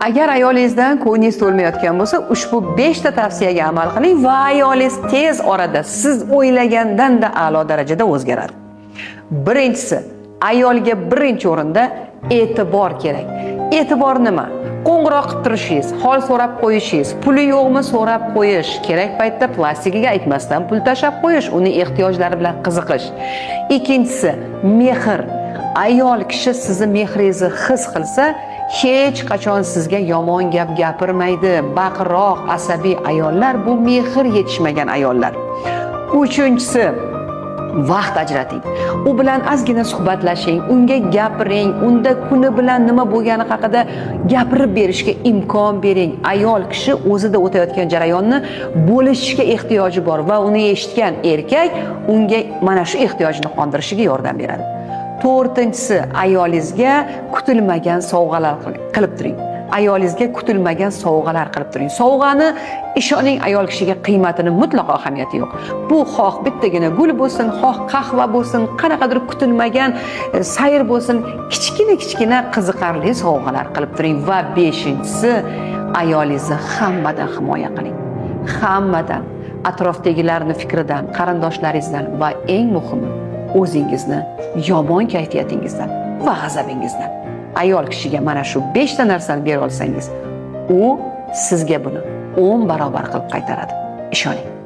Agar ayolingizdan ko'nglingiz to'lmayotgan bo'lsa, ushbu 5 ta tavsiyaga amal qiling va ayolingiz tez orada siz o'ylagandan-da a'lo darajada o'zgaradi. Birinchisi, ayolga birinchi o'rinda e'tibor kerak. E'tibor nima? Qo'ng'iroq qilib turishingiz, hol so'rab qo'yishingiz, puli yo'qmi so'rab qo'yish, kerak paytda plastikiga aytmasdan pul tashab qo'yish, uning ehtiyojlari bilan qiziqish. Ikkinchisi, mehr. Ayol kishi sizni mehringizni his qilsa, hech qachon sizga yomon gap gapirmaydi. Baqiroq, asabiy ayollar bu mehr yetishmagan ayollar. Uchinchisi, vaqt ajrating. U bilan ozgina suhbatlashing, unga gapiring, unda kuni bilan nima bo'lgani haqida gapirib berishga imkon bering. Ayol kishi o'zida o'tayotgan jarayonni bo'lishga ehtiyoji bor va uni eshitgan erkak unga mana shu ehtiyojni qondirishiga yordam beradi. To'rtinchisi, ayolingizga kutilmagan sovg'alar qilib turing. Ayolingizga kutilmagan sovg'alar qilib turing. Sovg'ani ishoning, ayol kishiga qiymatini mutlaqo ahamiyati yo'q. Bu xoh bittagina gul bo'lsin, xoh qahva bo'lsin, qanaqadir kutilmagan sayr bo'lsin, kichkina qiziqarli sovg'alar qilib turing. Va beshinchisi, ayolingizni hammadan himoya qiling. Hammadan, atrofdagilarning fikridan, qarindoshlaringizdan va eng muhimi, o'zingizni yomon kayfiyatingizdan va g'azabingizdan. Ayol kishiga mana shu 5 ta narsani bera olsangiz, u sizga buni 10 barobar qilib qaytaradi. Ishoning.